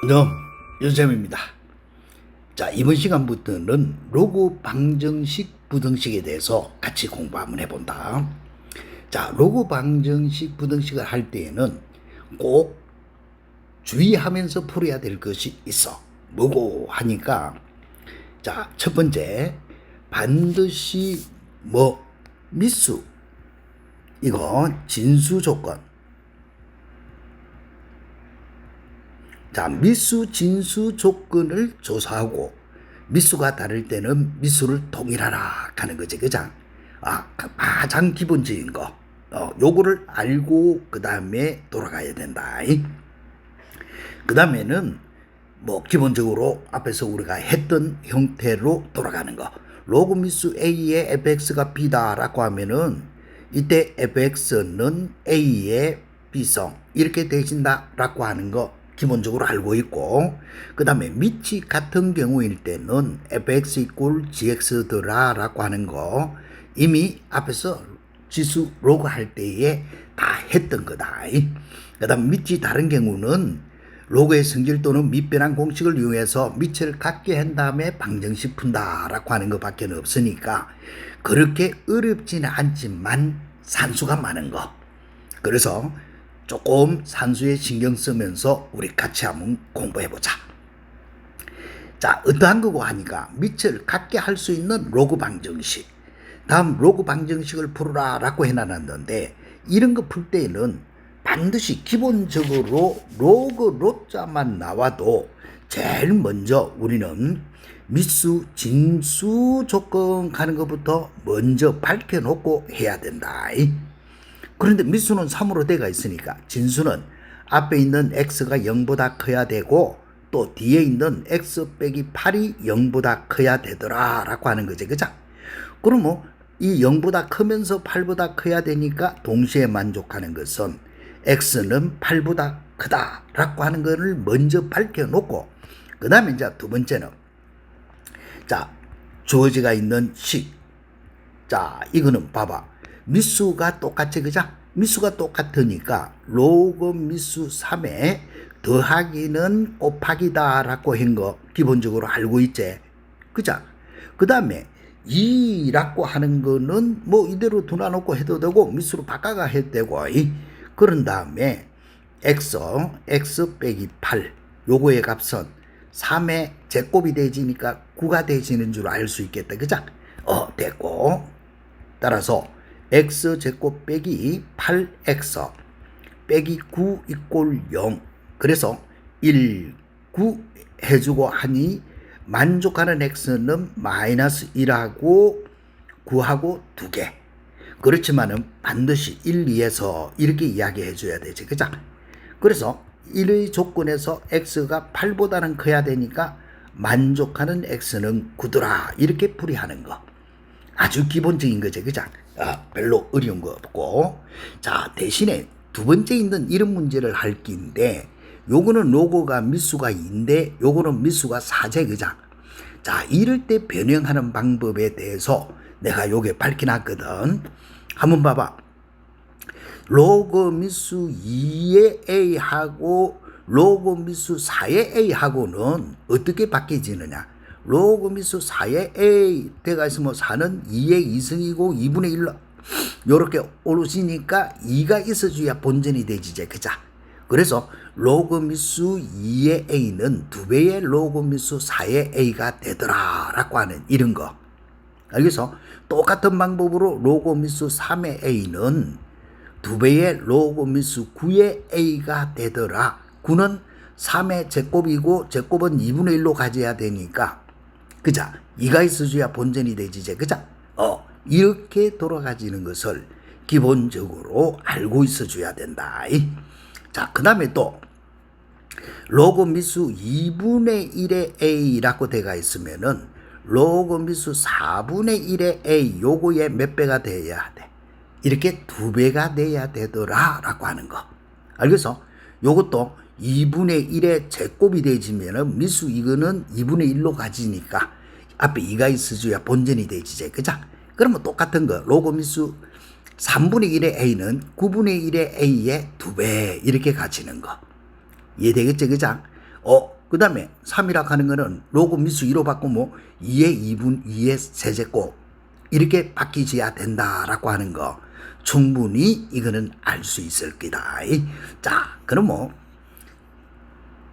안녕, 윤쌤입니다. 자, 이번 시간부터는 로고 방정식 부등식에 대해서 같이 공부 한번 해본다. 자, 로고 방정식 부등식을 할 때에는 꼭 주의하면서 풀어야 될 것이 있어. 뭐고 하니까, 자, 첫 번째, 반드시 미수, 이거 진수 조건. 자, 미수, 진수 조건을 조사하고 미수가 다를 때는 미수를 동일하라 하는 거지, 그죠? 가장 기본적인 거. 요거를 알고 그 다음에 돌아가야 된다. 그 다음에는 기본적으로 앞에서 우리가 했던 형태로 돌아가는 거. 로그 미수 A의 fx가 B다라고 하면은 이때 fx는 A의 B성 이렇게 되신다라고 하는 거 기본적으로 알고 있고, 그 다음에 밑이 같은 경우일 때는 fx equal gx더라 라고 하는 거 이미 앞에서 지수 로그 할 때에 다 했던 거다. 그 다음 밑이 다른 경우는 로그의 성질 또는 밑변환 공식을 이용해서 밑을 같게 한 다음에 방정식 푼다 라고 하는 것밖에 없으니까 그렇게 어렵지는 않지만 산수가 많은 거. 그래서 조금 산수에 신경 쓰면서 우리 같이 한번 공부해보자. 자, 어떠한 거고 하니까 밑을 같게 할 수 있는 로그 방정식. 다음 로그 방정식을 풀어라 라고 해놨는데 이런 거 풀 때에는 반드시 기본적으로 로그 로자만 나와도 제일 먼저 우리는 미수, 진수 조건 가는 것부터 먼저 밝혀놓고 해야 된다. 그런데 미수는 3으로 돼가 있으니까 진수는 앞에 있는 x가 0보다 커야 되고 또 뒤에 있는 x 빼기 8이 0보다 커야 되더라 라고 하는 거지, 그죠? 그러면 이 0보다 크면서 8보다 커야 되니까 동시에 만족하는 것은 x는 8보다 크다 라고 하는 것을 먼저 밝혀놓고 그 다음에 이제 두 번째는 자, 주어지가 있는 식. 자, 이거는 봐봐. 미수가 똑같지, 그죠? 미수가 똑같으니까 로그 미수 3에 더하기는 곱하기다 라고 한 거 기본적으로 알고 있지, 그죠? 그 다음에 2라고 하는 거는 이대로 두놔놓고 해도 되고 미수로 바꿔가 해도 되고 그런 다음에 x 빼기 8 요거의 값은 3의 제곱이 되지니까 9가 되지는 줄 알 수 있겠다, 그죠? 됐고 따라서 x제곱 빼기 8x 빼기 9 이꼴 0 그래서 1, 9 해주고 하니 만족하는 x는 마이너스 1하고 9하고 2개. 그렇지만은 반드시 1, 2에서 이렇게 이야기해 줘야 되지, 그죠? 그래서 1의 조건에서 x가 8보다는 커야 되니까 만족하는 x는 9더라 이렇게 풀이하는 거 아주 기본적인 거죠, 그죠? 별로 어려운 거 없고. 자, 대신에 두 번째 있는 이런 문제를 할 끼인데 요거는 로고가 미수가 2인데 요거는 미수가 4제, 그죠? 자, 이럴 때 변형하는 방법에 대해서 내가 요게 밝혀놨거든. 한번 봐봐. 로그 미수 2의 a하고 로그 미수 4의 a하고는 어떻게 바뀌어지느냐? 로그 미수 4의 a 대가 있으면 4는 2의 2승이고 2분의 1로 요렇게 오르시니까 2가 있어줘야 본전이 되지, 그죠? 그래서 로그 미수 2의 a는 2배의 로그 미수 4의 a가 되더라 라고 하는 이런 거. 알겠어? 똑같은 방법으로 로그 미수 3의 a는 2배의 로그 미수 9의 a가 되더라. 9는 3의 제곱이고 제곱은 2분의 1로 가져야 되니까 그죠? 2가 있어줘야 본전이 되지, 그죠? 이렇게 돌아가지는 것을 기본적으로 알고 있어줘야 된다. 자, 그 다음에 또 로그 미수 2분의 1의 a라고 돼가 있으면은 로그 미수 4분의 1의 a 요거에 몇 배가 돼야 돼? 이렇게 2배가 돼야 되더라 라고 하는 거. 알겠어? 요것도 2분의 1의 제곱이 되지면은 미수 이거는 2분의 1로 가지니까 앞에 2가 있어줘야 본전이 되지, 그죠? 그러면 똑같은 거 로그 미수 3분의 1의 a는 9분의 1의 a의 2배 이렇게 가지는 거 이해되겠죠, 그죠? 그 다음에 3이라 하는 거는 로그 미수 2로 바꾸면 2의 2분 2의 세제곱 이렇게 바뀌어야 된다라고 하는 거 충분히 이거는 알 수 있을 거다. 자, 그럼 뭐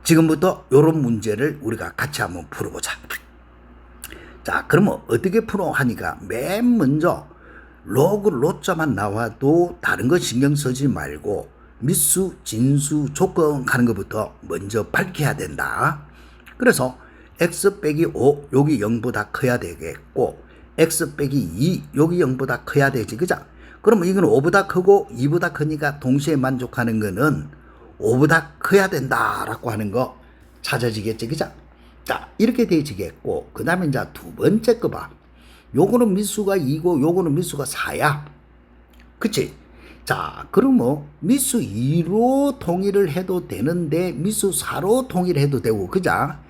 지금부터 요런 문제를 우리가 같이 한번 풀어보자. 자, 그러면 어떻게 풀어 하니까 맨 먼저 로그 로자만 나와도 다른 거 신경 쓰지 말고 미수, 진수, 조건 하는 것부터 먼저 밝혀야 된다. 그래서 x 빼기 5 여기 0보다 커야 되겠고 x 빼기 2 여기 0보다 커야 되지, 그죠? 그러면 이건 5보다 크고 2보다 크니까 동시에 만족하는 거는 5보다 커야 된다라고 하는 거 찾아지겠지, 그죠? 자, 이렇게 되지겠고, 그 다음에 이제 두 번째 거 봐. 요거는 미수가 2고 요거는 미수가 4야. 그치? 자, 그러면 미수 2로 통일을 해도 되는데 미수 4로 통일해도 되고, 그자?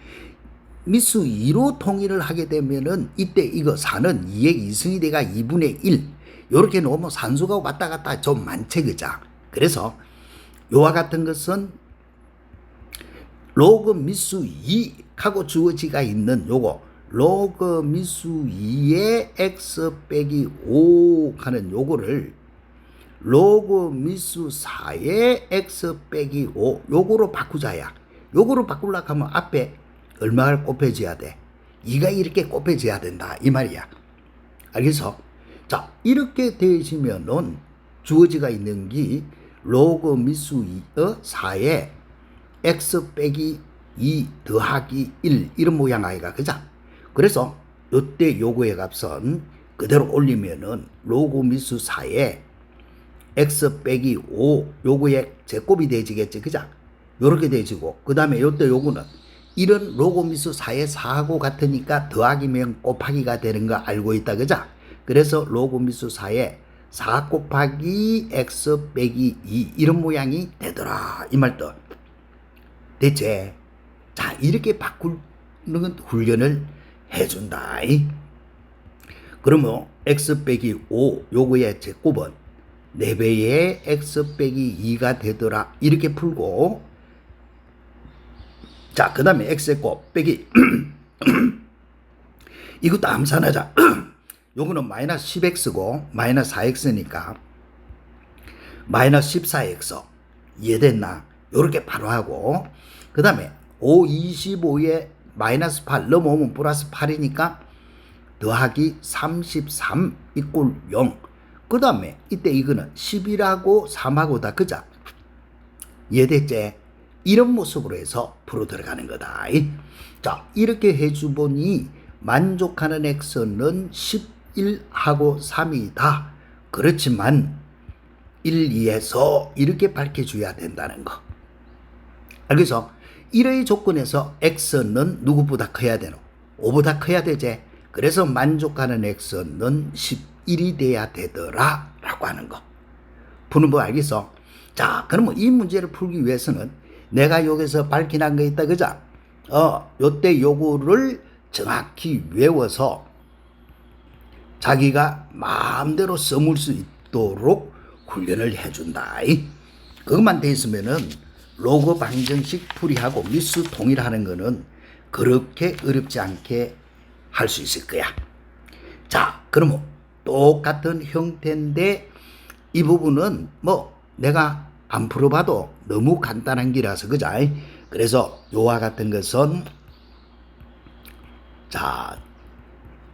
미수 2로 통일을 하게 되면은 이때 이거 4는 2의 2승이 돼가 2분의 1 요렇게 놓으면 산수가 왔다 갔다 좀 많지, 그자? 그래서 요와 같은 것은 로그 미수 2하고 주어지가 있는 요거 로그 미수 2의 x 빼기 5 하는 요거를 로그 미수 4의 x 빼기 5 요거로 바꾸자야. 요거로 바꾸려고 하면 앞에 얼마를 곱해줘야 돼? 2가 이렇게 곱해져야 된다 이 말이야. 알겠어? 자, 이렇게 되시면은 주어지가 있는 게 로그 미수 4의 x 빼기 2 더하기 1 이런 모양 아이가, 그자? 그래서 요때 요거의 값은 그대로 올리면은 로그 미수 4의 x 빼기 5 요거의 제곱이 되지겠지, 그자? 요렇게 되지고 그 다음에 요때 요거는 이런 로그 미수 4의 4하고 같으니까 더하기면 곱하기가 되는 거 알고 있다, 그자? 그래서 로그 미수 4의 4 곱하기 x 빼기 2 이런 모양이 되더라 이 말도 됐지? 자, 이렇게 바꾸는 훈련을 해준다. 그러면 x 빼기 5 요거의 제곱은 4배의 x 빼기 2가 되더라 이렇게 풀고, 자, 그 다음에 x의 곱 빼기 이것도 암산하자. 요거는 마이너스 10x고 마이너스 4x니까 마이너스 14x 이해됐나? 요렇게 바로 하고, 그 다음에 5, 25에 마이너스 8 넘어오면 플러스 8이니까 더하기 33 이꼴 0. 그 다음에 이때 이거는 10이라고 3하고 다 그자? 이해됐지? 이런 모습으로 해서 풀어 들어가는 거다. 자, 이렇게 해주보니 만족하는 x는 11하고 3이다. 그렇지만 1, 2에서 이렇게 밝혀줘야 된다는 거. 그래서 1의 조건에서 x는 누구보다 커야 되노? 5보다 커야 되지. 그래서 만족하는 x는 11이 돼야 되더라 라고 하는 거. 푸는 법 알겠어? 자, 그러면 이 문제를 풀기 위해서는 내가 여기서 밝힌한 거 있다, 그자? 요때 요거를 정확히 외워서 자기가 마음대로 써물 수 있도록 훈련을 해준다. 그것만 돼 있으면은 로그 방정식 풀이하고 미수 통일하는 거는 그렇게 어렵지 않게 할 수 있을 거야. 자, 그러면 똑같은 형태인데 이 부분은 뭐 내가 안 풀어봐도 너무 간단한 기라서, 그자? 그래서 요와 같은 것은 자,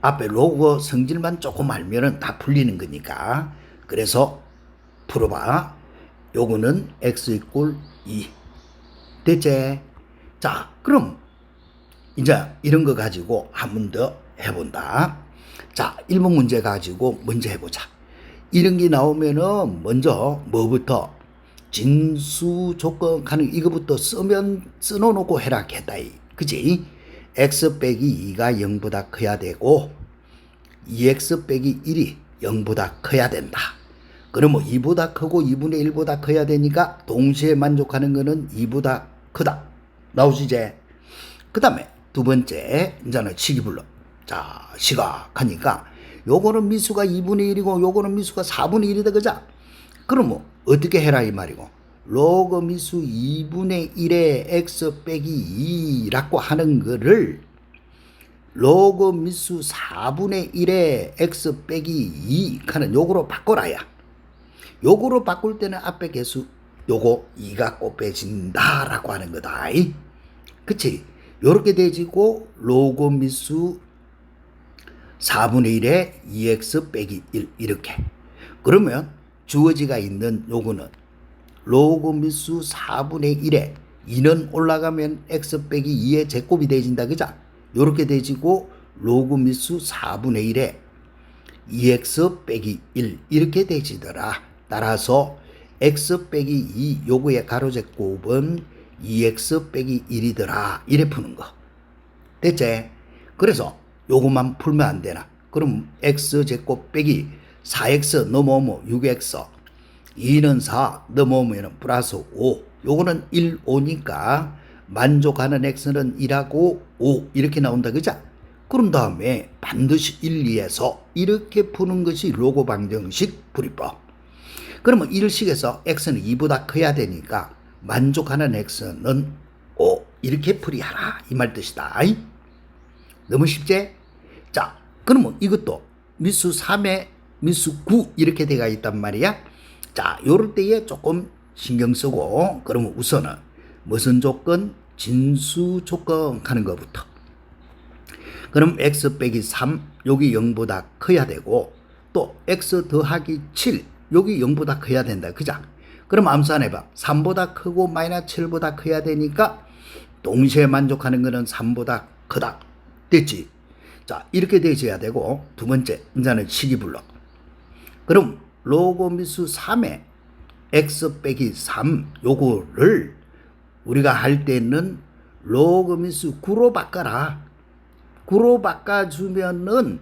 앞에 로그 성질만 조금 알면은 다 풀리는 거니까. 그래서 풀어봐. 요거는 x 이꼴 2 됐지? 자, 그럼 이제 이런 거 가지고 한 번 더 해본다. 자, 1번 문제 가지고 먼저 해보자. 이런 게 나오면은 먼저 뭐부터 진수 조건 하는 이거부터 써놓고 해라 했다. 그지? x 빼기 2가 0보다 커야 되고 2x 빼기 1이 0보다 커야 된다. 그러면 2보다 크고 2분의 1보다 커야 되니까 동시에 만족하는 거는 2보다 크다. 나오시지? 그 다음에 두 번째 이제는 시기불로. 자, 시각하니까 요거는 미수가 2분의 1이고 요거는 미수가 4분의 1이다, 그자? 그러면 어떻게 해라 이 말이고 로그 미수 2분의 1의 x 빼기 2라고 하는 거를 로그 미수 4분의 1의 x 빼기 2 하는 요거로 바꿔라야. 요거로 바꿀 때는 앞에 개수 요거 2가 곱해진다 라고 하는 거다. 그치? 요렇게 돼지고 로그 미수 4분의 1에 2x 빼기 1 이렇게. 그러면 주어지가 있는 요거는 로그 미수 4분의 1에 2는 올라가면 x 빼기 2의 제곱이 돼진다. 그죠? 요렇게 돼지고 로그 미수 4분의 1에 2x 빼기 1 이렇게 돼지더라. 따라서 x 빼기 2 요거의 가로제곱은 2x 빼기 1이더라. 이래 푸는 거. 됐지? 그래서 요것만 풀면 안 되나? 그럼 x제곱 빼기 4x 넘어오면 6x 2는 4 넘어오면 플러스 5 요거는 1, 5니까 만족하는 x는 1하고 5 이렇게 나온다. 그죠? 그런 다음에 반드시 1, 2에서 이렇게 푸는 것이 로그 방정식 풀이법. 그러면 1식에서 x는 2보다 커야 되니까 만족하는 x는 5 이렇게 풀이하라 이 말 뜻이다. 너무 쉽지? 자, 그러면 이것도 미수 3에 미수 9 이렇게 돼가 있단 말이야. 자, 요럴 때에 조금 신경 쓰고, 그러면 우선은 무슨 조건? 진수 조건 하는 것부터. 그럼 x 빼기 3 여기 0보다 커야 되고, 또 x 더하기 7 여기 0보다 커야 된다. 그죠? 그럼 암산해봐. 3보다 크고 마이너스 7보다 커야 되니까 동시에 만족하는 거는 3보다 크다. 됐지? 자, 이렇게 되셔야 되고, 두 번째, 이제는 식이불로. 그럼 로그 미수 3에 x 빼기 3 요거를 우리가 할 때는 로그 미수 9로 바꿔라. 9로 바꿔주면은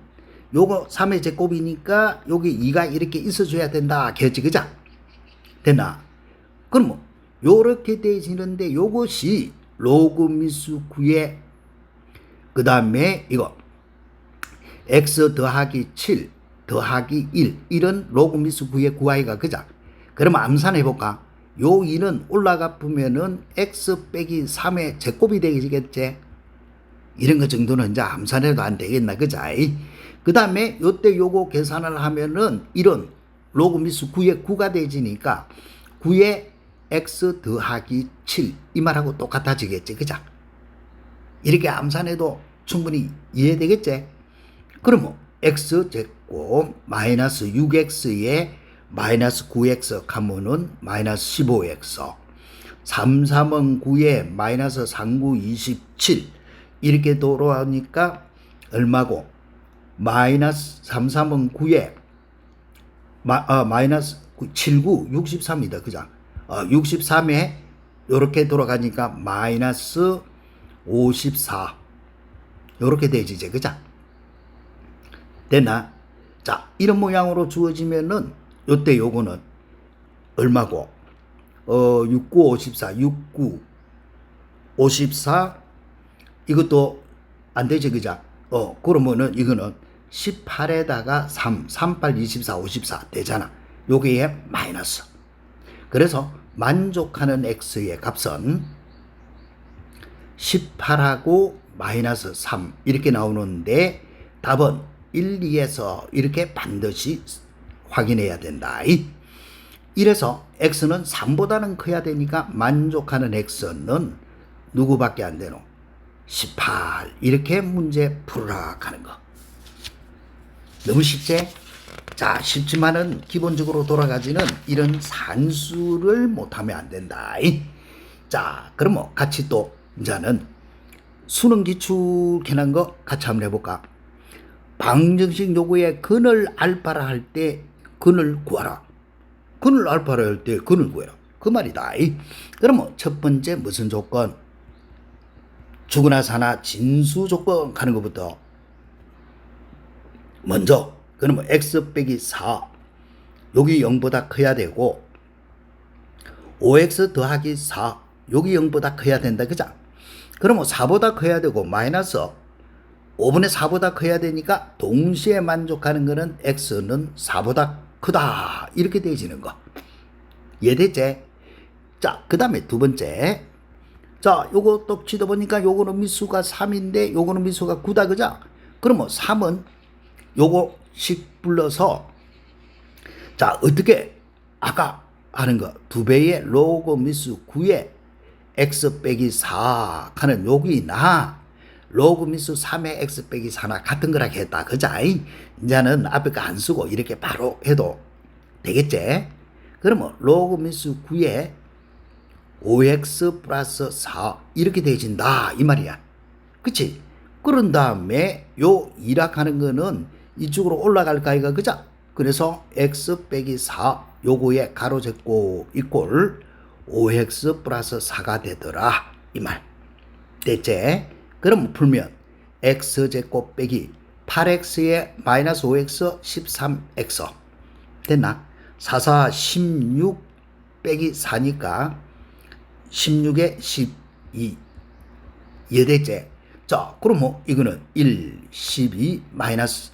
요거 3의 제곱이니까 여기 2가 이렇게 있어줘야 된다. 그렇지? 그죠? 됐나? 그럼 요렇게 되시는데 요것이 로그 미수 9에 그 다음에 이거 x 더하기 7 더하기 1 이런 로그 미수 9의 구하기가 그자. 그러면 암산해볼까? 요 2는 올라가 보면은 x 빼기 3의 제곱이 되겠지. 이런 것 정도는 이제 암산해도 안 되겠나. 그자. 그 다음에 요때 요거 계산을 하면은 이런 로그 미수 9의 9가 되지니까 9의 x 더하기 7 이 말하고 똑같아지겠지. 그자. 이렇게 암산해도 충분히 이해되겠지. 그러면 x제곱 마이너스 6x에 마이너스 9x 하면은 마이너스 15x 3, 3은 9에 마이너스 3, 9, 27 이렇게 돌아오니까 얼마고? 마이너스 3, 3은 9에 마이너스 7, 9, 63이다. 그죠? 63에 요렇게 돌아가니까 마이너스 54 요렇게 되지 이제. 그죠? 됐나? 자, 이런 모양으로 주어지면은 요때 요거는 얼마고? 69, 54, 69, 54 이것도 안 되지. 그죠? 그러면은 이거는 18에다가 3, 38, 24, 54 되잖아. 요게 마이너스. 그래서 만족하는 x의 값은 18하고 마이너스 3 이렇게 나오는데 답은 1, 2에서 이렇게 반드시 확인해야 된다. 이래서 x는 3보다는 커야 되니까 만족하는 x는 누구밖에 안 되노? 18 이렇게 문제 풀어라 하는 거. 너무 쉽지? 자, 쉽지만은 기본적으로 돌아가지는 이런 산수를 못하면 안 된다. 자, 그러면 같이 또 이제는 수능 기출 괜한 거 같이 한번 해볼까? 방정식 요구에 근을 알파라 할 때 근을 구하라. 근을 알파라 할 때 근을 구해라. 그 말이다. 그러면 첫 번째 무슨 조건? 주거나 사나 진수 조건 하는 것부터 먼저. 그러면 x 빼기 4 여기 0보다 커야 되고 5x 더하기 4 여기 0보다 커야 된다. 그죠? 그러면 4보다 커야 되고 마이너스 5분의 4보다 커야 되니까 동시에 만족하는 거는 x는 4보다 크다 이렇게 되어지는 거. 이해됐지? 자, 그 다음에 두 번째. 자, 요거 또 치다 보니까 요거는 미수가 3인데 요거는 미수가 9다, 그죠? 그러면 3은 요거씩 불러서 자, 어떻게 아까 하는 거 2배의 로그 미수 9에 x 빼기 4 하는 여기나 로그 미수 3의 x 빼기 4나 같은 거라 했다, 그죠? 이제는 앞에 거 안 쓰고 이렇게 바로 해도 되겠지? 그러면 로그 미수 9에 5x 플러스 4 이렇게 되어진다 이 말이야. 그치? 그런 다음에 요 일학하는 거는 이쪽으로 올라갈 까이가, 그죠? 그래서 x 빼기 4 요거에 가로 제곱 이꼴 5x 플러스 4가 되더라 이 말. 됐지? 그럼 풀면 x제곱 빼기 8x에 마이너스 5x 13x 됐나? 4, 4, 16 빼기 4니까 16에 12 이해됐지? 자, 그럼 뭐 이거는 1, 12 마이너스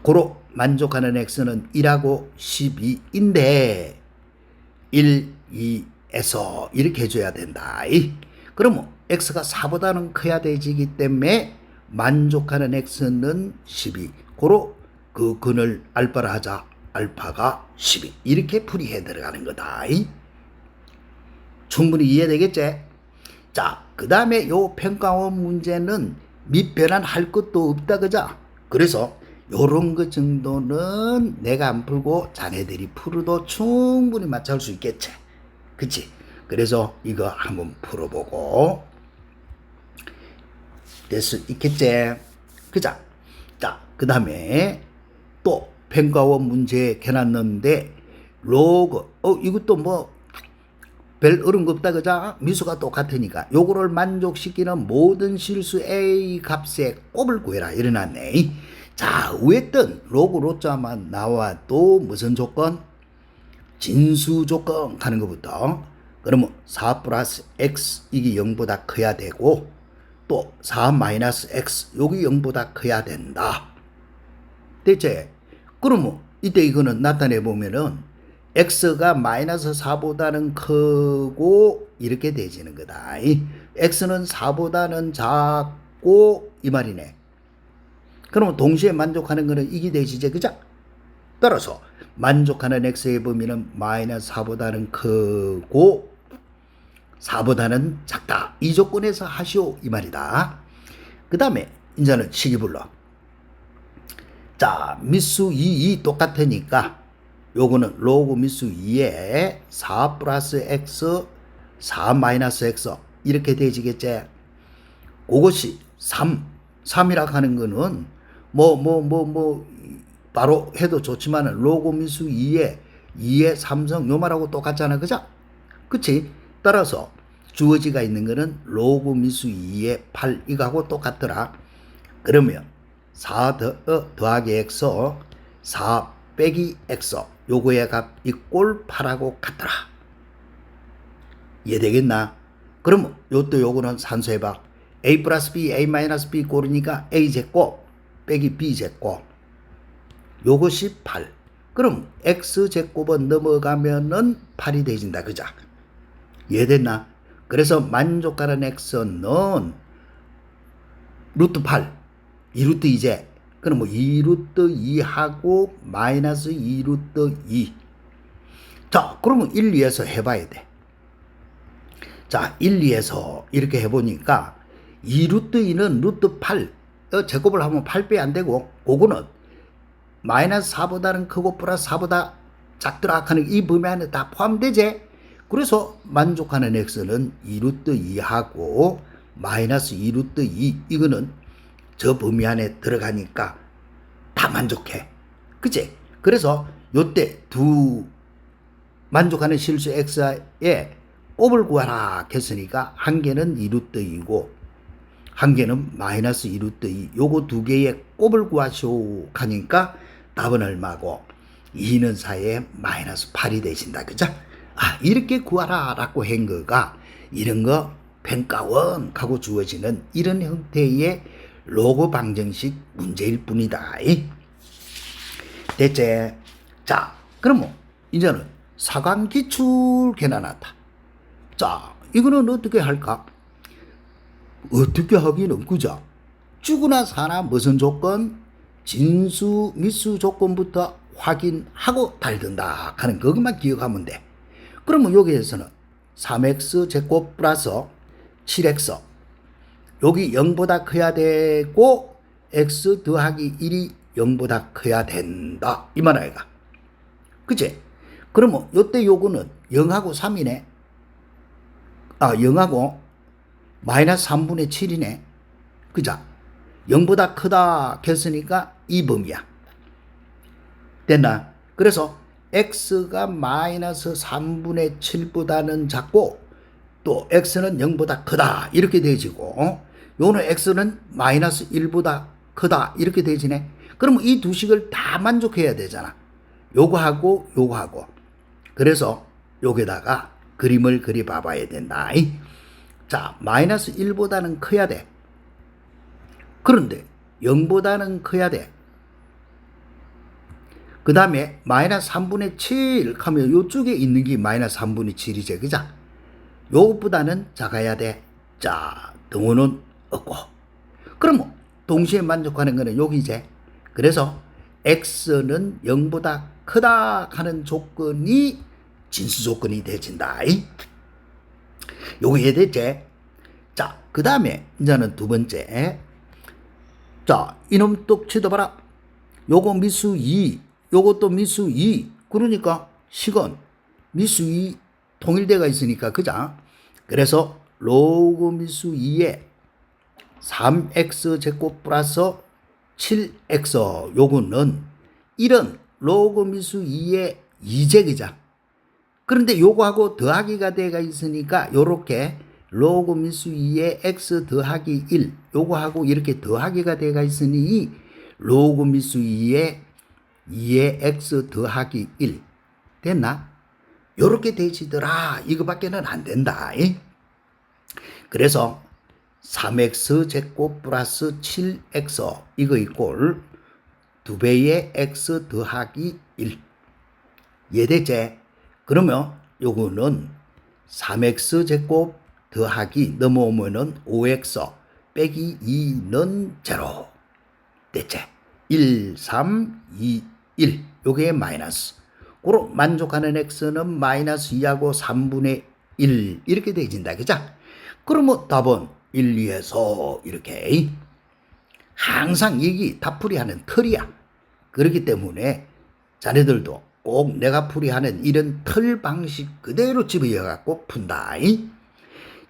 고로 만족하는 x는 1하고 12인데 1, 2에서 이렇게 해줘야 된다. 그러면 x가 4보다는 커야 되지기 때문에 만족하는 x는 12 고로 그 근을 알파를 하자. 알파가 12 이렇게 풀이해 들어가는 거다. 충분히 이해되겠지? 자, 그 다음에 요 평가원 문제는 밑변환 할 것도 없다, 그죠? 그래서 요런 거 정도는 내가 안 풀고 자네들이 풀어도 충분히 맞춰올 수 있겠지. 그치? 그래서 이거 한번 풀어보고 될 수 있겠지. 그죠? 자, 그 다음에 또 평가원 문제 해놨는데 로그 이것도 뭐 별 어려운 거 없다, 그죠? 미수가 똑같으니까 요거를 만족시키는 모든 실수 A 값의 곱을 구해라 이래놨네. 자, 위에 뜬 로그 로자만 나와도 무슨 조건? 진수 조건 하는 것부터. 그러면 4 플러스 x 이게 0보다 커야 되고 또 4 마이너스 x 여기 0보다 커야 된다. 됐지? 그러면 이때 이거는 나타내 보면은 x가 마이너스 4보다는 크고 이렇게 되지는 거다. x는 4보다는 작고 이 말이네. 그러면 동시에 만족하는 거는 이게 되지지, 그죠? 따라서 만족하는 x의 범위는 마이너스 4보다는 크고 4보다는 작다. 이 조건에서 하시오 이 말이다. 그 다음에 이제는 식이불러. 자, 미수 2 똑같으니까 요거는 로그 미수 2에 4 플러스 x 4 마이너스 x 이렇게 되지겠지. 그것이 3이라 하는 거는 바로 해도 좋지만 로그 미수 2에 3성 요 말하고 똑같잖아, 그죠? 그치? 따라서 주어지가 있는 거는 로그 미수 2에 8 이거하고 똑같더라. 그러면 4 더하기 x 4 빼기 x 요거의 값 이꼴 8하고 같더라. 이해되겠나? 그러면 요것도 요거는 산수해봐. a 플러스 b, a 마이너스 b 꼴이니까 a 제곱 빼기 b 제곱 요것이 8. 그럼 x 제곱은 넘어가면은 8이 되진다, 그죠? 이해됐나? 그래서 만족하는 x는 루트 8 2루트 2제 그럼 뭐 2루트 2하고 마이너스 2루트 2. 자, 그러면 1, 2에서 해봐야 돼. 자, 1, 2에서 이렇게 해보니까 2루트 2는 루트 8 제곱을 하면 8배 안 되고 그거는 마이너스 4보다는 크고 플러스 4보다 작더라 하는 이 범위 안에 다 포함되지. 그래서 만족하는 x는 2루트 2하고 마이너스 2루트 2 이거는 저 범위 안에 들어가니까 다 만족해. 그치? 그래서 요때 두 만족하는 실수 x에 곱을 구하라 했으니까 한 개는 2루트 2고 한 개는 마이너스 2루트 2 요거 두 개의 곱을 구하시오 하니까 답은 얼마고 2는 4에 마이너스 8이 되신다, 그죠? 아, 이렇게 구하라 라고 한 거가 이런 거 평가원 하고 주어지는 이런 형태의 로그 방정식 문제일 뿐이다. 됐지? 자, 그러면 이제는 사관기출개나 났다. 자, 이거는 어떻게 할까? 어떻게 하기는 그죠? 죽으나 사나 무슨 조건? 진수, 미수 조건부터 확인하고 달든다 하는 그것만 기억하면 돼. 그러면 여기에서는 3x 제곱 플러스 7x 여기 0보다 커야 되고 x 더하기 1이 0보다 커야 된다 이 말 아이가. 그치? 그러면 요때 요거는 0하고 3이네. 0하고 마이너스 3분의 7이네. 그죠? 0보다 크다 했으니까 이 범위야. 됐나? 그래서 x가 마이너스 3분의 7보다는 작고 또 x는 0보다 크다 이렇게 되지고 요는 x는 마이너스 1보다 크다 이렇게 되지네. 그러면 이 두 식을 다 만족해야 되잖아. 요거하고 요거하고. 그래서 여기다가 그림을 그리 봐봐야 된다. 자, 마이너스 1보다는 커야 돼. 그런데 0보다는 커야 돼. 그 다음에 마이너스 3분의 7 하면 요쪽에 있는 게 마이너스 3분의 7이지. 그죠? 요것보다는 작아야 돼. 자, 등호는 없고. 그러면 동시에 만족하는 거는 여기지. 그래서 x는 0보다 크다 하는 조건이 진수 조건이 되진다. 요거 이해됐지? 자, 그 다음에 이제는 두 번째. 자, 이놈 똑 치도봐라. 요거 미수 2, 요것도 미수 2. 그러니까 식은 미수 2 통일대가 있으니까 그자. 그래서 로그 미수 2에 3x 제곱 플러스 7x 요거는 1은 로그 미수 2의 2제기자. 그런데 요거하고 더하기가 돼가 있으니까 요렇게 로그 미수 2의 x 더하기 1 요거하고 이렇게 더하기가 돼가 있으니 로그 미수 2의 x 더하기 1 됐나? 요렇게 되지더라. 이거밖에는 안 된다. 그래서 3x 제곱 플러스 7x 이거 이꼴 2배의 x 더하기 1 이해됐지? 그러면 요거는 3x 제곱 더하기 넘어오면은 5x 빼기 2는 0 됐지? 1, 3, 2, 1 요게 마이너스 그럼 만족하는 x는 마이너스 2하고 3분의 1 이렇게 되어진다. 그죠? 그러면 답은 1, 2에서 이렇게 항상 이게 답풀이하는 틀이야. 그렇기 때문에 자네들도 꼭 내가 풀이하는 이런 틀 방식 그대로 집어여갖고 푼다.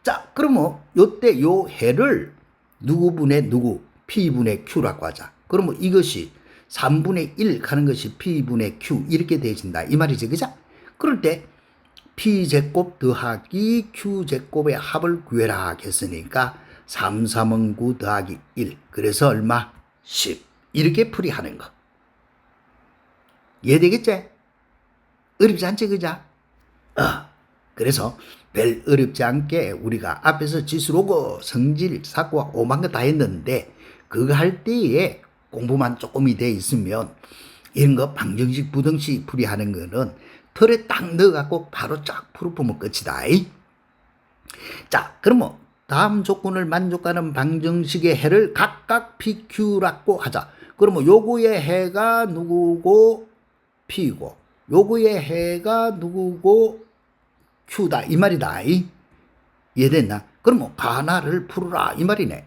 자, 그러면 요때 요 해를 누구분의 누구 P분의 Q라고 하자. 그러면 이것이 3분의 1 하는 것이 P분의 Q 이렇게 되어진다. 이 말이지. 그죠? 그럴 때 P제곱 더하기 Q제곱의 합을 구해라 했으니까 3, 3은 9 더하기 1 그래서 얼마? 10 이렇게 풀이하는 거. 이해되겠지? 어렵지 않지 그죠? 그래서 별 어렵지 않게 우리가 앞에서 지수로고 성질 사고와 오만 거 다 했는데 그거 할 때에 공부만 조금이 돼 있으면 이런 거 방정식 부등식 풀이하는 거는 틀에 딱 넣어갖고 바로 쫙 풀어보면 끝이다. 자, 그러면 다음 조건을 만족하는 방정식의 해를 각각 PQ라고 하자. 그러면 요거의 해가 누구고 P고 요거의 해가 누구고 Q다 이 말이다. 이해됐나? 그러면 가나를 풀어라 이 말이네.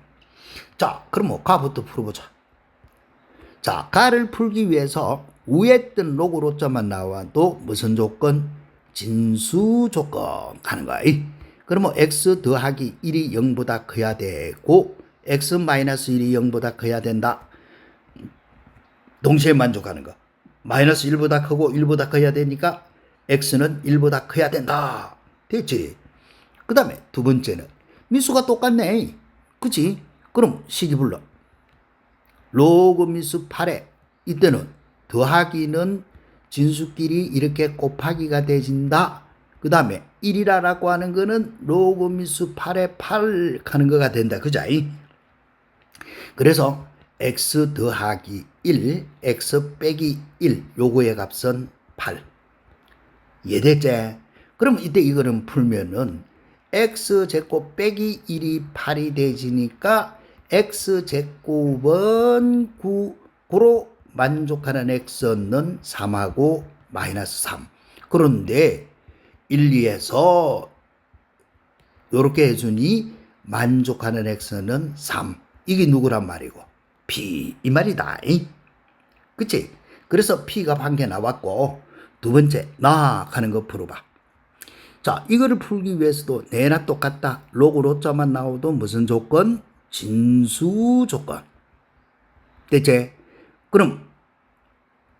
자, 그러면 가부터 풀어보자. 자, 가를 풀기 위해서 위에 뜬 로그로자만 나와도 무슨 조건? 진수 조건 하는 거야. 그러면 x 더하기 1이 0보다 커야 되고 x 마이너스 1이 0보다 커야 된다. 동시에 만족하는 거. 마이너스 1보다 크고 1보다 커야 되니까 x는 1보다 커야 된다. 됐지? 그 다음에 두 번째는 미수가 똑같네. 그치? 그럼 식이 불러. 로그 미수 8에 이때는 더하기는 진수끼리 이렇게 곱하기가 되진다. 그 다음에 1이라고 하는 거는 로그 미수 8에 8 하는 거가 된다. 그죠? 그래서 x 더하기 1, x 빼기 1 요거의 값은 8. 이해됐지? 그럼 이때 이거는 풀면은 x제곱 빼기 1이 8이 되지니까 x제곱은 9고로 만족하는 x는 3하고 마이너스 3. 그런데 1, 2에서 요렇게 해주니 만족하는 x는 3. 이게 누구란 말이고? p 이 말이다. 그치? 그래서 p가 반개 나왔고 두 번째 나 하는 거 풀어봐. 자, 이거를 풀기 위해서도 내나 똑같다. 로그 로자만 나오도 무슨 조건? 진수 조건. 됐지? 그럼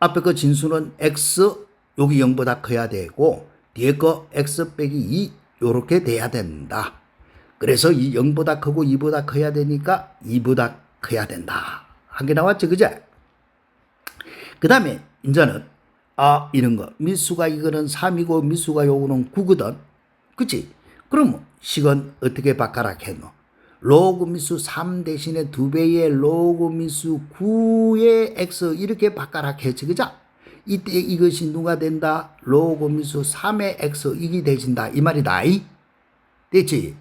앞에 그 진수는 x 여기 0보다 커야 되고 뒤에 거 x 빼기 2 요렇게 돼야 된다. 그래서 이 0보다 크고 2보다 커야 되니까 2보다 커야 된다. 한 개 나왔지, 그제? 그 다음에 이제는 이런 거 미수가 이거는 3이고 미수가 요거는 9거든. 그치? 그럼 식은 어떻게 바꿔라 했노? 로그 미수 3 대신에 2배의 로그 미수 9의 x 이렇게 바꿔라 했지, 그죠? 이때 이것이 누가 된다? 로그 미수 3의 x 이게 되진다 이 말이다. 됐지?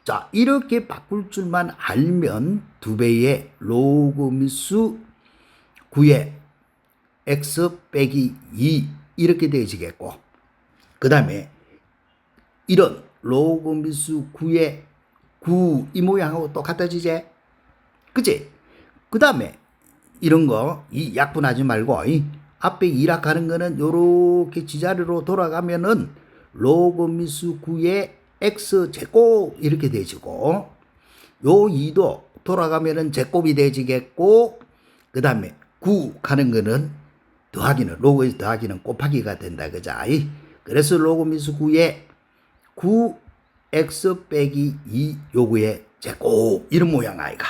자, 이렇게 바꿀 줄만 알면 2배의 로그 미수 9의 x 빼기 2 이렇게 되어지겠고 그 다음에 이런 로그 미수 9의 9 이 모양하고 똑같아지지? 그치? 그 다음에 이런 거 이 약분하지 말고 앞에 2락 하는 거는 요렇게 지자리로 돌아가면은 로그 미수 9의 x제곱 이렇게 되지고 요 2도 돌아가면은 제곱이 되지겠고 그 다음에 9 가는 거는 더하기는 로그에서 더하기는 곱하기가 된다 그자. 그래서 로그 미수 9의 9x 빼기 2 요거의 제곱 이런 모양 아이가.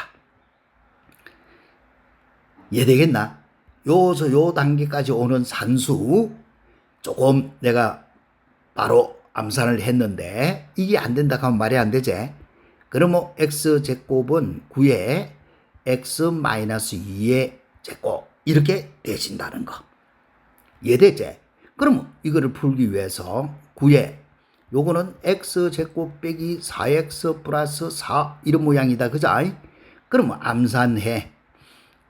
이해되겠나? 요서 요 단계까지 오는 산수 조금 내가 바로 암산을 했는데 이게 안 된다 하면 말이 안 되지. 그러면 x제곱은 9의 x-2의 제곱 이렇게 되신다는 거. 이해됐지? 그러면 이거를 풀기 위해서 9의 요거는 x제곱 빼기 4x 플러스 4 이런 모양이다. 그자? 그러면 암산해.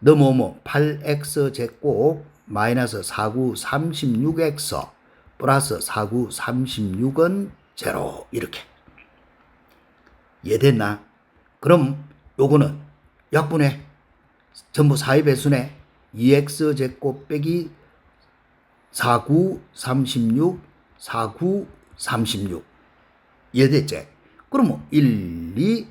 너 뭐뭐 8x제곱 마이너스 4구 36x 플러스 4구 36은 0 이렇게. 이해됐나? 그럼 요거는 약분해. 전부 4의 배수네. 2x제곱 빼기 4구 36 4구 36 이해됐지? 그러면 1, 2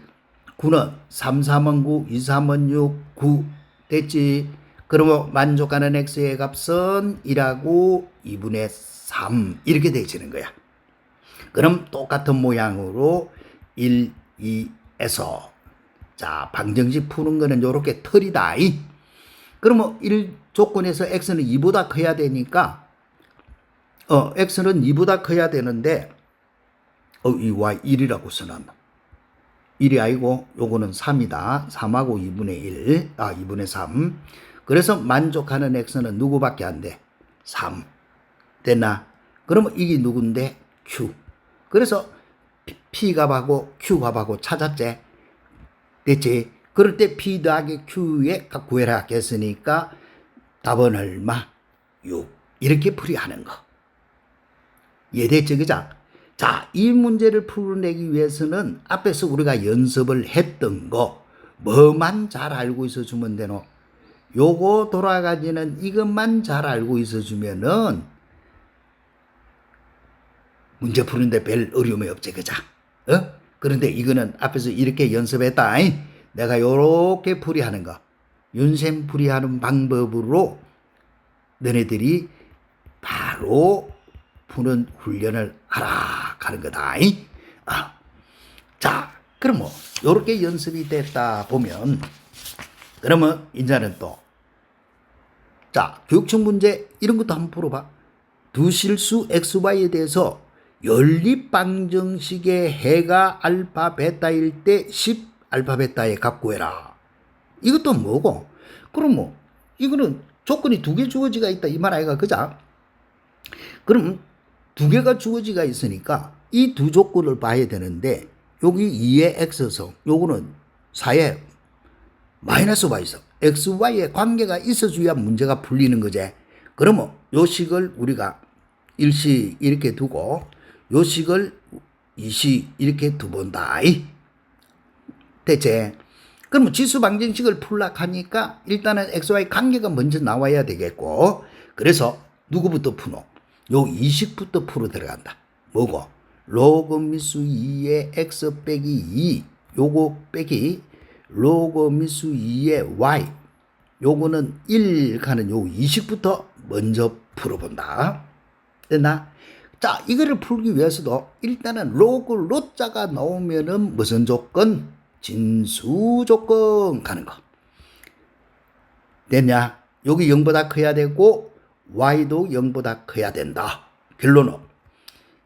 9는 3, 3은 9 2, 3은 6 9 됐지? 그러면 만족하는 x의 값은 1하고 2분의 3 이렇게 되지는 거야. 그럼 똑같은 모양으로 1, 2에서 자 방정식 푸는 거는 요렇게 털이다. 그러면 1 조건에서 x는 2보다 커야 되니까 x는 2보다 커야 되는데 이 y 1이라고 써놨나? 1이 아니고 요거는 3이다. 3하고 2분의 1, 2분의 3. 그래서 만족하는 x는 누구밖에 안 돼? 3. 됐나? 그러면 이게 누군데? q. 그래서 p 값하고 q 값하고 찾았지? 됐지? 그럴 때 p 더하기 q의 값 구해라 했으니까 답은 얼마? 6. 이렇게 풀이하는 거. 이해됐지? 그자? 자, 이 문제를 풀어내기 위해서는 앞에서 우리가 연습을 했던 거 뭐만 잘 알고 있어 주면 되노? 요거 돌아가지는 이것만 잘 알고 있어 주면은 문제 푸는데 별 어려움이 없지, 그자? 그런데 이거는 앞에서 이렇게 연습했다. 내가 요렇게 풀이하는 거. 윤셈 풀이하는 방법으로 너네들이 바로 푸는 훈련을 하라 하는 거다. 자, 그럼 뭐 요렇게 연습이 됐다 보면 그러면 이제는 또 자, 교육청 문제 이런 것도 한번 풀어봐. 두 실수 xy에 대해서 연립 방정식의 해가 알파 베타일 때 10 알파 베타의 값 구해라. 이것도 뭐고? 그럼 뭐 이거는 조건이 두 개 주어지가 있다 이 말 아이가 그자? 그럼 두 개가 주어지가 있으니까 이 두 조건을 봐야 되는데 여기 2의 x성, 요거는 4의 마이너스 y성, xy의 관계가 있어줘야 문제가 풀리는 거지. 그러면 요 식을 우리가 일식 이렇게 두고 요 식을 이식 이렇게 두본다. 대체 그러면 지수 방정식을 풀라 하니까 일단은 xy 관계가 먼저 나와야 되겠고, 그래서 누구부터 푸노? 요 이식부터 풀어 들어간다. 뭐고? 로그 미수 2의 x 빼기 2 요거 빼기 로그 미수 2의 y 요거는 1 가는 요 이식부터 먼저 풀어본다. 됐나? 자, 이거를 풀기 위해서도 일단은 로그 로자가 나오면은 무슨 조건? 진수 조건 가는 거. 됐냐? 여기 0보다 커야 되고 y도 0보다 커야 된다. 결론은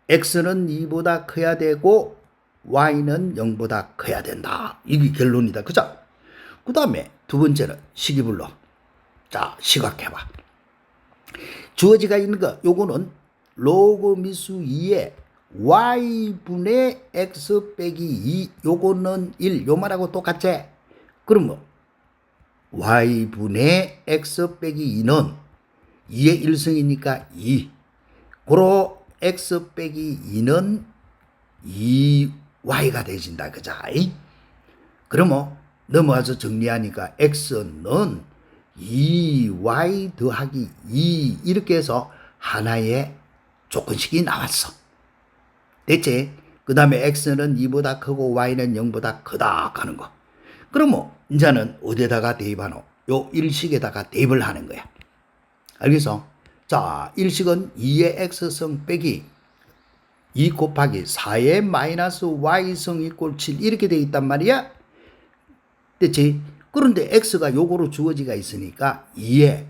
x는 2보다 커야 되고 y는 0보다 커야 된다. 이게 결론이다. 그죠? 그 다음에 두 번째는 식이불로. 자, 시각해봐. 주어지가 있는 거 요거는 로그 미수 2에 y분의 x 빼기 2 요거는 1 요 말하고 똑같지? 그러면 y분의 x 빼기 2는 2의 1승이니까 2 고로 x 빼기 2는 2y가 되진다. 그자? 그러면 넘어와서 정리하니까 x는 2y 더하기 2 이렇게 해서 하나의 조건식이 나왔어. 됐지? 그 다음에 x는 2보다 크고 y는 0보다 크다 하는 거. 그러면 이제는 어디에다가 대입하노? 요 일식에다가 대입을 하는 거야. 알겠어? 자, 일식은 2의 x성 빼기 2 곱하기 4의 마이너스 y성 이꼴 7 이렇게 돼 있단 말이야. 됐지? 그런데 x가 요거로 주어지가 있으니까 2에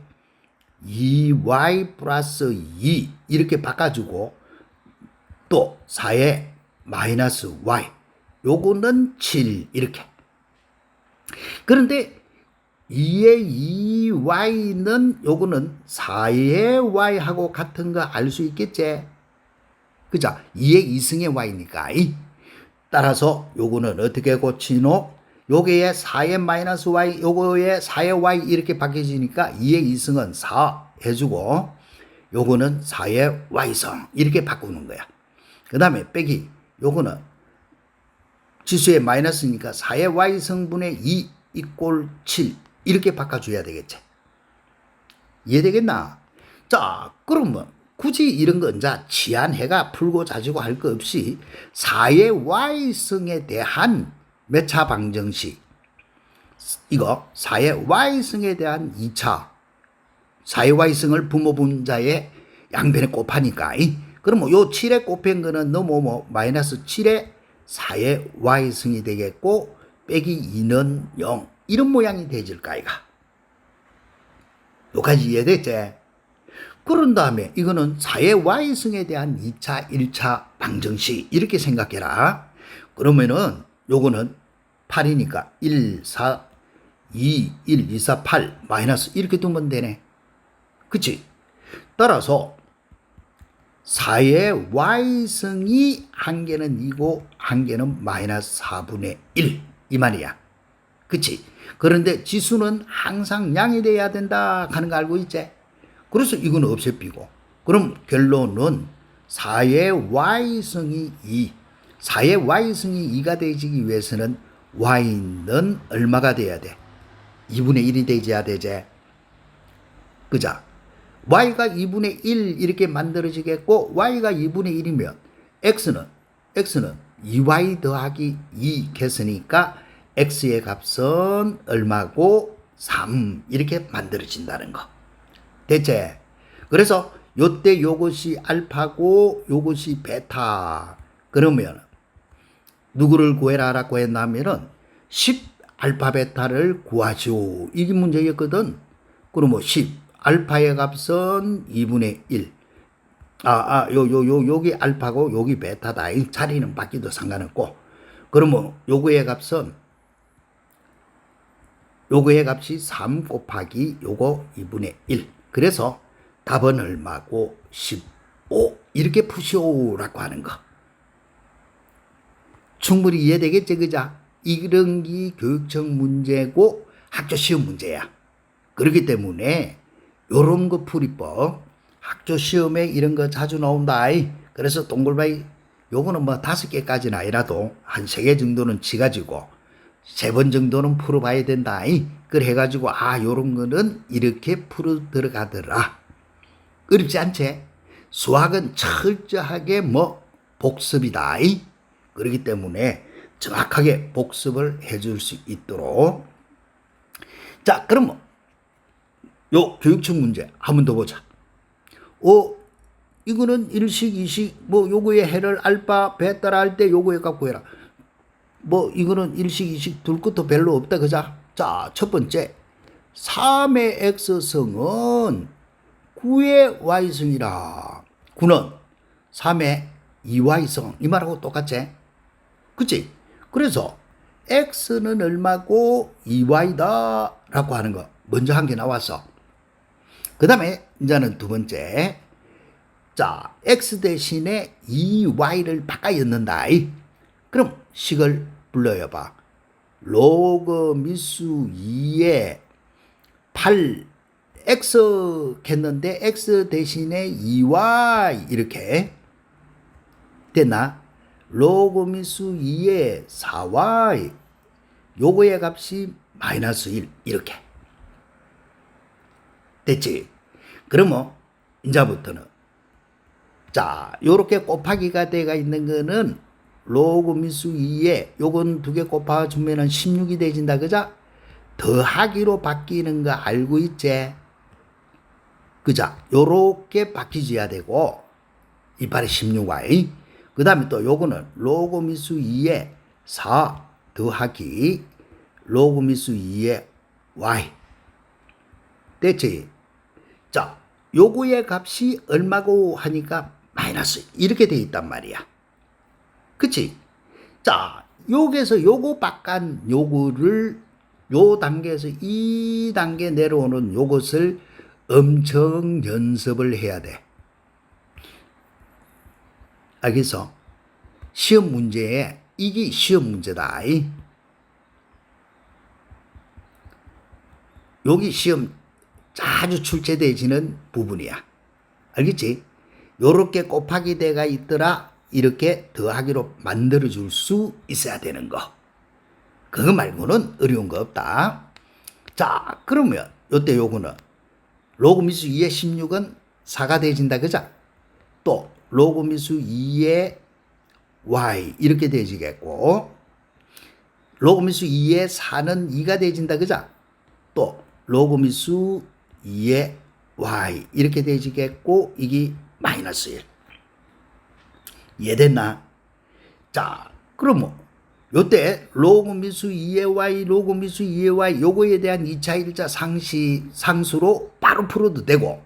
2y 플러스 2 이렇게 바꿔주고 또 4의 마이너스 y 요거는 7 이렇게. 그런데 2의 2y는 요거는 4의 y하고 같은 거 알 수 있겠지? 그죠? 2의 2승의 y니까. 따라서 요거는 어떻게 고치노? 요게에 4의 마이너스 y 요거에 4의 y 이렇게 바뀌어지니까 2의 2승은 4 해주고 요거는 4의 y성 이렇게 바꾸는 거야. 그 다음에 빼기 요거는 지수의 마이너스니까 4의 y성분의 2 이꼴 7 이렇게 바꿔줘야 되겠지. 이해되겠나? 자, 그러면 굳이 이런 건 자 치안해가 풀고 자지고 할 거 없이 4의 y성에 대한 몇차 방정식 이거 4의 y성에 대한 2차 4의 y성을 부모 분자의 양변에 곱하니까 그러면 요 7에 곱한 거는 너뭐 마이너스 7에 4의 y승이 되겠고 빼기 2는 0 이런 모양이 되질까 이가. 여기까지 이해됐지? 그런 다음에 이거는 4의 y승에 대한 2차 1차 방정식 이렇게 생각해라. 그러면은 요거는 8이니까 1 4 2 1 2 4 8 마이너스 이렇게 두면 되네. 그치? 따라서 4의 y승이 한 개는 2고 한 개는 마이너스 4분의 1 이 말이야. 그치? 그런데 지수는 항상 양이 돼야 된다 하는 거 알고 있지? 그래서 이건 없애비고 그럼 결론은 4의 y승이 2 4의 y승이 2가 되기 위해서는 y는 얼마가 돼야 돼? 2분의 1이 되어야 되지. 그죠? y가 2분의 1 이렇게 만들어지겠고 y가 2분의 1이면 x는 2y 더하기 2 했으니까 x의 값은 얼마고 3 이렇게 만들어진다는 거. 됐지? 그래서 요때 요것이 알파고 요것이 베타. 그러면 누구를 구해라라고 했냐면은 10 알파 베타를 구하시오. 이게 문제였거든. 그러면 10 알파의 값은 2분의 1. 여기 알파고 여기 베타다. 이 자리는 바뀌도 상관없고. 그러면 요거의 값은 요거의 값이 3 곱하기 요거 2분의 1. 그래서 답은 얼마고? 15. 이렇게 푸시오라고 하는 거. 충분히 이해되겠지, 그자? 이런 게 교육청 문제고 학교 시험 문제야. 그렇기 때문에 요런 거 풀이법, 학교 시험에 이런 거 자주 나온다. 그래서 동글바이 요거는 뭐 5개까지는 아니라도 한 3개 정도는 지가지고 3번 정도는 풀어봐야 된다. 그래 해가지고 요런 거는 이렇게 풀어 들어가더라. 어렵지 않지? 수학은 철저하게 뭐 복습이다. 그렇기 때문에 정확하게 복습을 해줄 수 있도록. 자, 그럼 요 교육청 문제 한 번 더 보자. 이거는 일식, 이식, 뭐 요거의 해를 알파, 베타라 할 때 요거에 갖고 해라. 뭐 이거는 일식, 이식 둘 것도 별로 없다, 그자? 자, 첫 번째 3의 x승은 9의 y승이라. 9는 3의 2y승. 이 말하고 똑같지? 그치? 그래서 x는 얼마고 2y다 라고 하는 거 먼저 한 개 나왔어. 그 다음에 이제는 두 번째, 자, x 대신에 2y를 바꿔 였는다. 그럼 식을 불러요 봐. 로그 미수 2에 8 x 했는데 x 대신에 2y 이렇게 됐나? 로그 미수 2에 4y 요거의 값이 마이너스 1 이렇게 됐지? 그러면 이제부터는 자, 요렇게 곱하기가 돼가 있는 거는 로그 미수 2에 요건 2개 곱해주면은 16이 되진다, 그자? 더하기로 바뀌는 거 알고 있지? 그자? 요렇게 바뀌어야 되고 이빨에 16y. 그 다음에 또 요거는 로그 미수 2에 4 더하기 로그 미수 2에 y. 됐지? 자, 요거의 값이 얼마고 하니까 마이너스 이렇게 돼 있단 말이야. 그치? 자, 여기서 요거 바깥 요거를 요 단계에서 이 단계 내려오는 요것을 엄청 연습을 해야 돼. 알겠어? 시험 문제에 이게 시험 문제다. 여기 시험 자주 출제되지는 부분이야. 알겠지? 요렇게 곱하기 대가 있더라. 이렇게 더하기로 만들어줄 수 있어야 되는 거. 그거 말고는 어려운 거 없다. 자, 그러면 요때 요거는 로그 미수 2의 16은 4가 되진다, 그자? 또 로그 미수 2의 y 이렇게 되지겠고 로그 미수 2의 4는 2가 되진다, 그자? 또 로그 미수 2의 y 이렇게 되지겠고 이게 마이너스 1. 이해됐나? 자, 그러면 요때 로그 미수 2의 y, 로그 미수 2의 y 요거에 대한 2차 1차 상수로 바로 풀어도 되고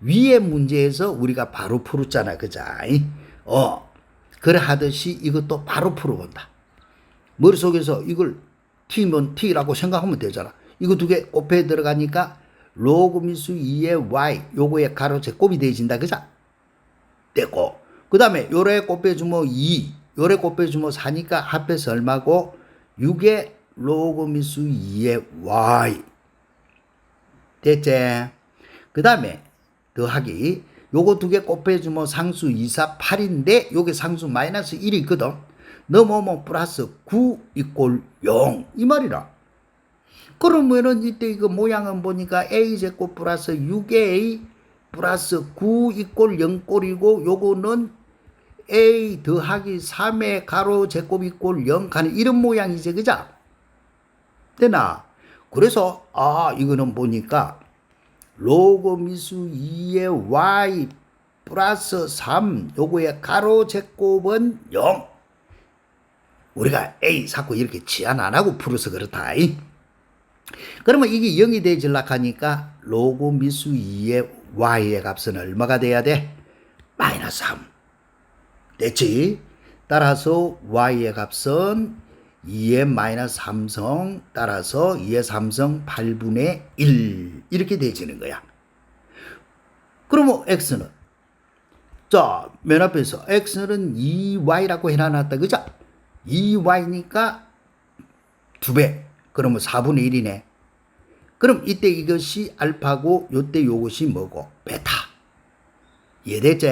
위의 문제에서 우리가 바로 풀었잖아, 그자? 그래 하듯이 이것도 바로 풀어본다. 머릿속에서 이걸 t면 t라고 생각하면 되잖아. 이거 2개 곱해 들어가니까 로그 미수 2의 y 요거의 가로 제곱이 되어진다, 그자? 되고 그 다음에 요래 곱해주면 2 요래 곱해주면 4니까 합해서 얼마고 6의 로그 미수 2의 y 됐지? 그 다음에 더하기 요거 2개 곱해주면 상수 2, 4, 8인데 요게 상수 마이너스 1이 있거든. 넘어오면 플러스 9 이꼴 0 이 말이라. 그러면은 이때 이거 모양은 보니까 a제곱 플러스 6a 플러스 9 이꼴 0꼴이고 요거는 a 더하기 3의 가로 제곱 이꼴 0 가는 이런 모양이지, 그자? 되나? 그래서 이거는 보니까 로그 미수 2의 y 플러스 3 요거의 가로 제곱은 0. 우리가 a 자꾸 이렇게 치안 안 하고 풀어서 그렇다. 그러면 이게 0이 되질라 하니까 로그 미수 2의 y의 값은 얼마가 돼야 돼? 마이너스 3. 됐지? 따라서 y의 값은 2의 마이너스 3성 따라서 2의 3성 8분의 1 이렇게 되지는 거야. 그러면 x는 자, 맨 앞에서 x는 2y라고 해놔놨다. 그죠? 2y니까 2배. 그러면 4분의 1이네. 그럼 이때 이것이 알파고 요때 요것이 뭐고? 베타. 이해됐지?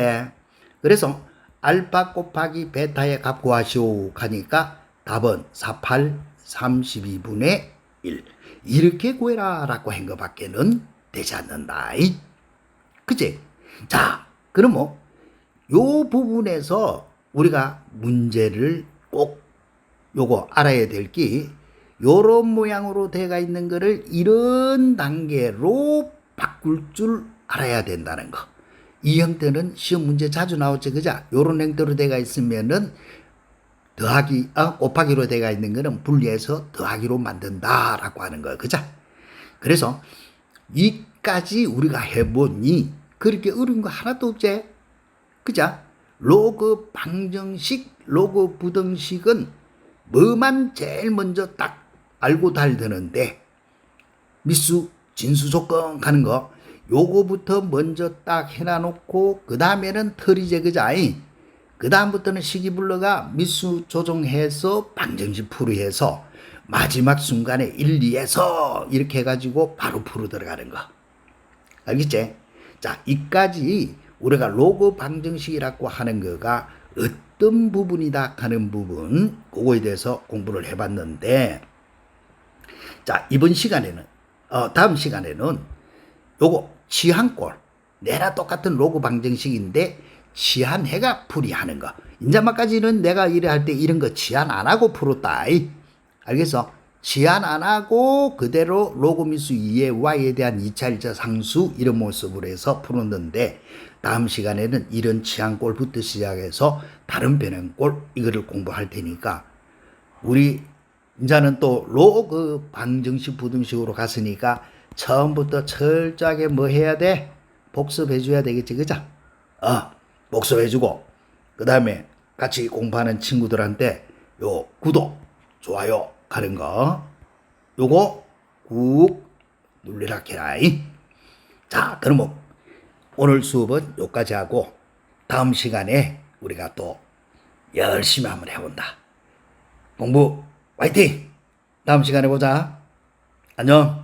그래서 알파 곱하기 베타의 값 구하시오 하니까 답은 48, 32분의 1. 이렇게 구해라 라고 한 것밖에는 되지 않는다. 그치? 자, 그럼 요 부분에서 우리가 문제를 꼭 요거 알아야 될 게 요런 모양으로 돼가 있는 거를 이런 단계로 바꿀 줄 알아야 된다는 거. 이 형태는 시험 문제 자주 나오지, 그죠? 요런 형태로 돼가 있으면은 더하기, 곱하기로 돼가 있는 거는 분리해서 더하기로 만든다라고 하는 거예요. 그죠? 그래서 이까지 우리가 해보니 그렇게 어려운 거 하나도 없지? 그죠? 로그 방정식, 로그 부등식은 뭐만 제일 먼저 딱 알고 달드는데 미수, 진수 조건 가는 거 요거부터 먼저 딱 해놔놓고 그 다음에는 털이제 그자이. 그 다음부터는 시기불러가 미수 조정해서 방정식 풀이해서 마지막 순간에 1, 2에서 이렇게 해가지고 바로 풀어 들어가는 거. 알겠지? 자, 이까지 우리가 로그 방정식이라고 하는 거가 어떤 부분이다 하는 부분, 그거에 대해서 공부를 해봤는데, 자, 이번 시간에는, 다음 시간에는 요거 치환꼴, 내나 똑같은 로그 방정식인데, 치환해가 풀이하는 거. 인자마까지는 내가 이래 할 때 이런 거 치환 안 하고 풀었다. 알겠어? 치환 안 하고 그대로 로그 미수 2의 y에 대한 2차 1차 상수 이런 모습으로 해서 풀었는데 다음 시간에는 이런 치환꼴부터 시작해서 다른 변형꼴 이거를 공부할 테니까 우리 이제는 또 로그 방정식 부등식으로 갔으니까 처음부터 철저하게 뭐 해야 돼? 복습해 줘야 되겠지, 그죠? 복습해 주고 그 다음에 같이 공부하는 친구들한테 요 구독, 좋아요 하는 거 요거 꾹 눌러라 캐라이. 자, 그럼 오늘 수업은 여기까지 하고 다음 시간에 우리가 또 열심히 한번 해본다. 공부 화이팅! 다음 시간에 보자. 안녕.